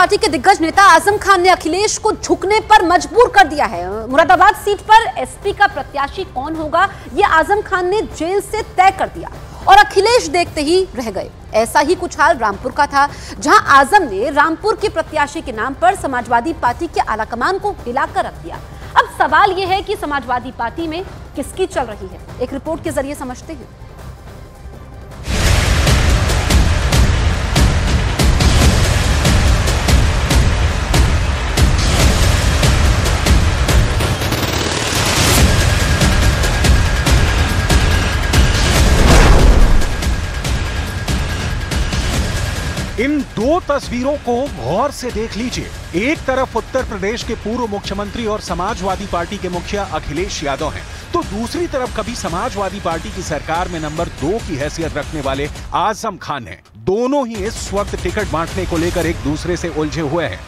Party के दिग्गज नेता आजम खान ने अखिलेश को झुकने पर मजबूर कर दिया है। मुरादाबाद सीट पर एसपी का प्रत्याशी कौन होगा, ये आजम खान ने जेल से तय कर दिया और अखिलेश देखते ही रह गए। ऐसा ही कुछ हाल रामपुर का था, जहां आजम ने रामपुर के प्रत्याशी के नाम पर समाजवादी पार्टी के आलाकमान को हिलाकर रख दिया। अब सवाल यह है कि समाजवादी पार्टी में किसकी चल रही है, एक रिपोर्ट के जरिए समझते हैं। इन दो तस्वीरों को गौर से देख लीजिए। एक तरफ उत्तर प्रदेश के पूर्व मुख्यमंत्री और समाजवादी पार्टी के मुखिया अखिलेश यादव हैं, तो दूसरी तरफ कभी समाजवादी पार्टी की सरकार में नंबर 2 की हैसियत रखने वाले आजम खान हैं। दोनों ही इस वक्त टिकट बांटने को लेकर एक दूसरे से उलझे हुए हैं।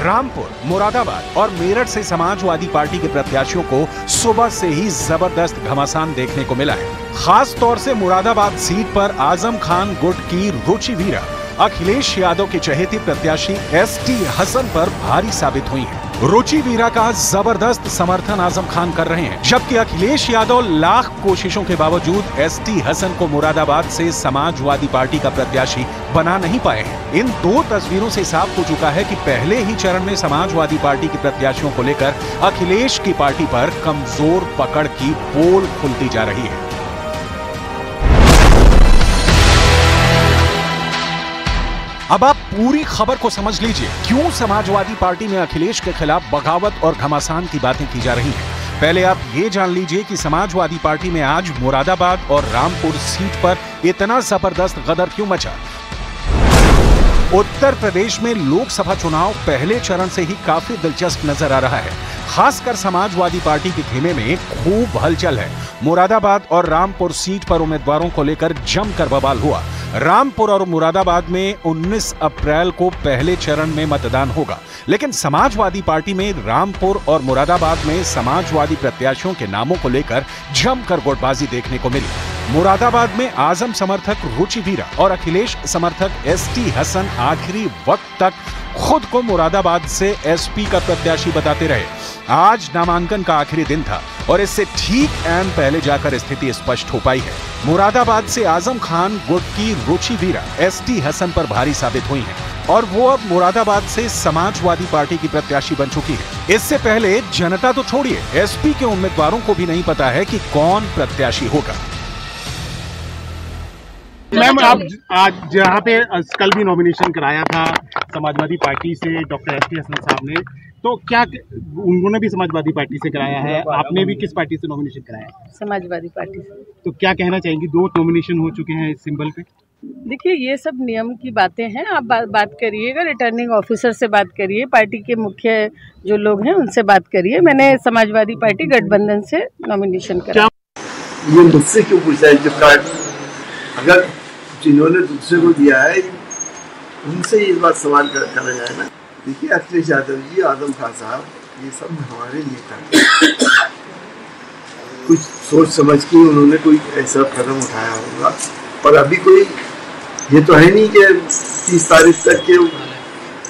रामपुर, मुरादाबाद और मेरठ से समाजवादी पार्टी के प्रत्याशियों को सुबह से ही जबरदस्त घमासान देखने को मिला है। खास तौर से मुरादाबाद सीट पर आजम खान गुट की रुचि वीरा अखिलेश यादव के चहेते प्रत्याशी एसटी हसन पर भारी साबित हुई है। रुचि वीरा का जबरदस्त समर्थन आजम खान कर रहे हैं, जबकि अखिलेश यादव लाख कोशिशों के बावजूद एसटी हसन को मुरादाबाद से समाजवादी पार्टी का प्रत्याशी बना नहीं पाए हैं। इन दो तस्वीरों से साफ हो चुका है कि पहले ही चरण में समाजवादी पार्टी के प्रत्याशियों को लेकर अखिलेश की पार्टी पर कमजोर पकड़ की पोल खुलती जा रही है। अब आप पूरी खबर को समझ लीजिए, क्यों समाजवादी पार्टी में अखिलेश के खिलाफ बगावत और घमासान की बातें की जा रही हैं। पहले आप ये जान लीजिए कि समाजवादी पार्टी में आज मुरादाबाद और रामपुर सीट पर इतना जबरदस्त गदर क्यों मचा। उत्तर प्रदेश में लोकसभा चुनाव पहले चरण से ही काफी दिलचस्प नजर आ रहा है। खासकर समाजवादी पार्टी के खेमे में खूब हलचल है। मुरादाबाद और रामपुर सीट पर उम्मीदवारों को लेकर जमकर बवाल हुआ। रामपुर और मुरादाबाद में 19 अप्रैल को पहले चरण में मतदान होगा, लेकिन समाजवादी पार्टी में रामपुर और मुरादाबाद में समाजवादी प्रत्याशियों के नामों को लेकर जमकर गुटबाजी देखने को मिली। मुरादाबाद में आजम समर्थक रुचि वीरा और अखिलेश समर्थक एसटी हसन आखिरी वक्त तक खुद को मुरादाबाद से एसपी का प्रत्याशी बताते रहे। आज नामांकन का आखिरी दिन था और इससे ठीक ऐन पहले जाकर स्थिति स्पष्ट हो पाई है। मुरादाबाद से आजम खान गुट की रुचि वीरा एसटी हसन पर भारी साबित हुई हैं और वो अब मुरादाबाद से समाजवादी पार्टी की प्रत्याशी बन चुकी है। इससे पहले जनता तो छोड़िए, एसपी के उम्मीदवारों को भी नहीं पता है कि कौन प्रत्याशी होगा। मैम, आप आज जहाँ पे कल भी नॉमिनेशन कराया था समाजवादी पार्टी से डॉक्टर एसटी हसन साहब ने, तो क्या उन्होंने भी समाजवादी पार्टी से कराया है, आपने भी किस पार्टी से नॉमिनेशन कराया है? समाजवादी पार्टी से। तो क्या कहना चाहेंगी, 2 नॉमिनेशन हो चुके हैं इस सिंबल पे? देखिए, ये सब नियम की बातें हैं। आप बात करिएगा, रिटर्निंग ऑफिसर से बात करिए, पार्टी के मुख्य जो लोग हैं उनसे बात करिए। मैंने समाजवादी पार्टी गठबंधन से नॉमिनेशन कराया। ये मुझसे क्यों पूछा है? जब अगर जिन्होंने दूसरे को दिया है उनसे ये बात सवाल करा जाए ना। देखिए, अखिलेश यादव जी, आजम खान साहब, ये सब हमारे नेता कुछ सोच समझ के उन्होंने कोई ऐसा कदम उठाया होगा, पर अभी कोई ये तो है नहीं कि 30 तारीख तक के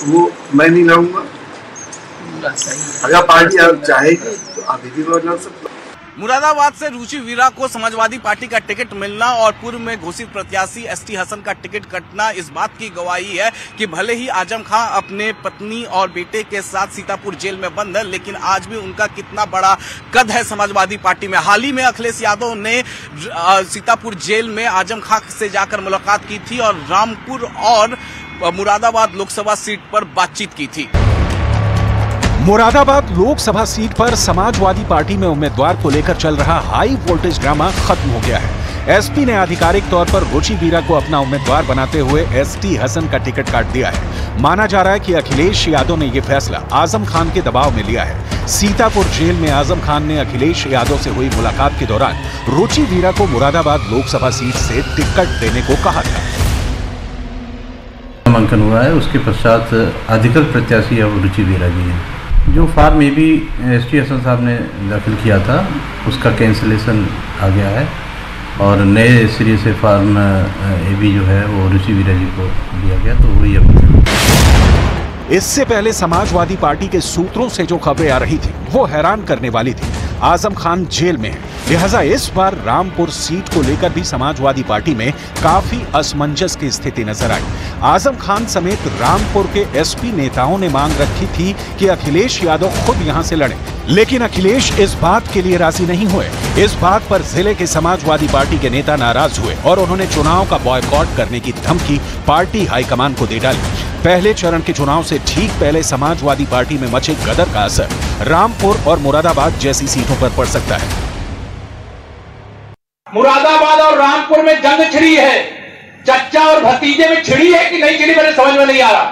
वो मैं नहीं लाऊंगा। अगर पार्टी चाहेगी तो अभी भी मैं ला सकता। मुरादाबाद से रुचि वीरा को समाजवादी पार्टी का टिकट मिलना और पूर्व में घोषित प्रत्याशी एसटी हसन का टिकट कटना इस बात की गवाही है कि भले ही आजम खान अपने पत्नी और बेटे के साथ सीतापुर जेल में बंद है, लेकिन आज भी उनका कितना बड़ा कद है समाजवादी पार्टी में। हाल ही में अखिलेश यादव ने सीतापुर जेल में आजम खान से जाकर मुलाकात की थी और रामपुर और मुरादाबाद लोकसभा सीट पर बातचीत की थी। मुरादाबाद लोकसभा सीट पर समाजवादी पार्टी में उम्मीदवार को लेकर चल रहा हाई वोल्टेज ड्रामा खत्म हो गया है। एसपी ने आधिकारिक तौर पर रुचि वीरा को अपना उम्मीदवार बनाते हुए एसटी हसन का टिकट काट दिया है। माना जा रहा है कि अखिलेश यादव ने यह फैसला आजम खान के दबाव में लिया है। सीतापुर जेल में आजम खान ने अखिलेश यादव से हुई मुलाकात के दौरान रुचि वीरा को मुरादाबाद लोकसभा सीट से टिकट देने को कहा था। नामांकन हुआ है, उसके पश्चात अधिकृत प्रत्याशी अब रुचि वीरा जी हैं। जो फार्म ए भी एसटी हसन साहब ने दाखिल किया था उसका कैंसिलेशन आ गया है। और नए सिरे से फॉर्म एबी जो है वो रुचि वीरा जी को दिया गया, तो वही अब। इससे पहले समाजवादी पार्टी के सूत्रों से जो खबरें आ रही थी वो हैरान करने वाली थी। आजम खान जेल में है, लिहाजा इस बार रामपुर सीट को लेकर भी समाजवादी पार्टी में काफी असमंजस की स्थिति नजर आई। आजम खान समेत रामपुर के एसपी नेताओं ने मांग रखी थी कि अखिलेश यादव खुद यहां से लड़े, लेकिन अखिलेश इस बात के लिए राजी नहीं हुए। इस बात पर जिले के समाजवादी पार्टी के नेता नाराज हुए और उन्होंने चुनाव का बॉयकॉट करने की धमकी पार्टी हाईकमान को दे डाली। पहले चरण के चुनाव से ठीक पहले समाजवादी पार्टी में मचे गदर का असर रामपुर और मुरादाबाद जैसी सीटों पर पड़ सकता है। मुरादाबाद और रामपुर में जंग छिड़ी है, चच्चा और भतीजे में छिड़ी है कि नहीं छिड़ी, मेरे समझ में नहीं आ रहा।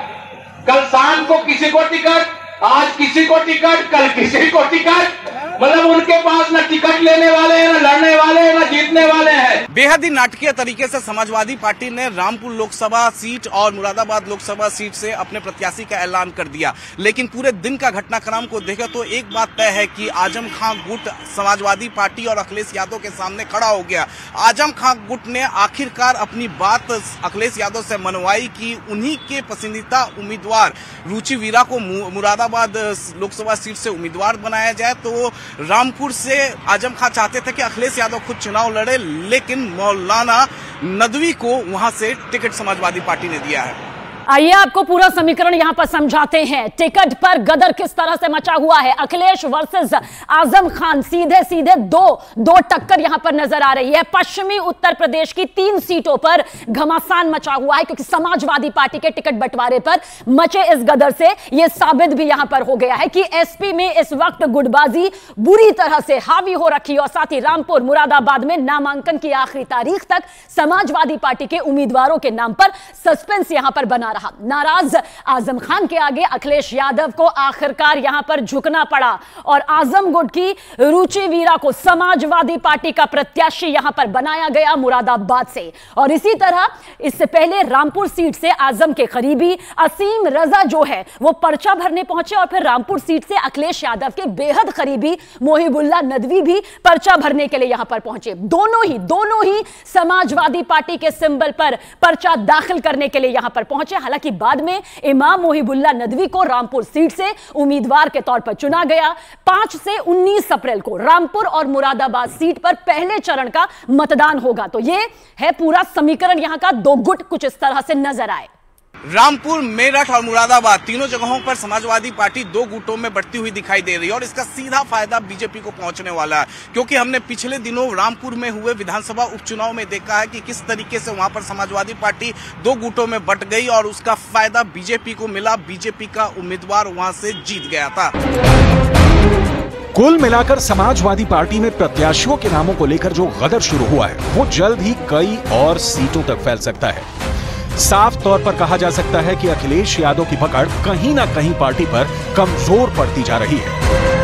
कल शाम को किसी को टिकट, आज किसी को टिकट, कल किसी को टिकट, मतलब उनके पास न टिकट लेने वाले हैं, न लड़ने वाले हैं, न जीतने वाले हैं। बेहद ही नाटकीय तरीके से समाजवादी पार्टी ने रामपुर लोकसभा सीट और मुरादाबाद लोकसभा सीट से अपने प्रत्याशी का ऐलान कर दिया, लेकिन पूरे दिन का घटनाक्रम को देखें तो एक बात तय है कि आजम खान गुट समाजवादी पार्टी और अखिलेश यादव के सामने खड़ा हो गया। आजम खान गुट ने आखिरकार अपनी बात अखिलेश यादव से मनवाई कि उन्हीं के पसंदीदा उम्मीदवार रुचि वीरा को मुरादाबाद लोकसभा सीट से उम्मीदवार बनाया जाए। तो रामपुर से आजम खान चाहते थे कि अखिलेश यादव खुद चुनाव लड़े, लेकिन मौलाना नदवी को वहां से टिकट समाजवादी पार्टी ने दिया है। आइए आपको पूरा समीकरण यहां पर समझाते हैं। टिकट पर गदर किस तरह से मचा हुआ है, अखिलेश वर्सेस आजम खान, सीधे सीधे दो टक्कर यहां पर नजर आ रही है। पश्चिमी उत्तर प्रदेश की 3 सीटों पर घमासान मचा हुआ है, क्योंकि समाजवादी पार्टी के टिकट बंटवारे पर मचे इस गदर से यह साबित भी यहां पर हो गया है कि एसपी में इस वक्त गुटबाजी बुरी तरह से हावी हो रखी है। और साथ ही रामपुर मुरादाबाद में नामांकन की आखिरी तारीख तक समाजवादी पार्टी के उम्मीदवारों के नाम पर सस्पेंस यहां पर बना रहा। नाराज आजम खान के आगे अखिलेश यादव को आखिरकार यहां पर झुकना पड़ा और आजम गुट की रुचि वीरा को समाजवादी पार्टी का प्रत्याशी यहां पर बनाया गया मुरादाबाद से। और इसी तरह इससे पहले रामपुर सीट से आजम के करीबी असीम रजा जो है वो पर्चा भरने पहुंचे और फिर रामपुर सीट से अखिलेश यादव के बेहद करीबी मोहिबुल्ला नदवी भी पर्चा भरने के लिए यहां पर पहुंचे। दोनों ही समाजवादी पार्टी के सिंबल पर पर्चा दाखिल करने के लिए यहां पर पहुंचे। हालांकि बाद में इमाम मोहिबुल्ला नदवी को रामपुर सीट से उम्मीदवार के तौर पर चुना गया। 5 से 19 अप्रैल को रामपुर और मुरादाबाद सीट पर पहले चरण का मतदान होगा। तो यह है पूरा समीकरण, यहां का 2 गुट कुछ इस तरह से नजर आए। रामपुर, मेरठ और मुरादाबाद तीनों जगहों पर समाजवादी पार्टी 2 गुटों में बढ़ती हुई दिखाई दे रही है और इसका सीधा फायदा बीजेपी को पहुंचने वाला है, क्योंकि हमने पिछले दिनों रामपुर में हुए विधानसभा उपचुनाव में देखा है कि किस तरीके से वहां पर समाजवादी पार्टी 2 गुटों में बंट गई और उसका फायदा बीजेपी को मिला। बीजेपी का उम्मीदवार वहां से जीत गया था। कुल मिलाकर समाजवादी पार्टी में प्रत्याशियों के नामों को लेकर जो गदर शुरू हुआ है वो जल्द ही कई और सीटों तक फैल सकता है। साफ तौर पर कहा जा सकता है कि अखिलेश यादव की पकड़ कहीं ना कहीं पार्टी पर कमजोर पड़ती जा रही है।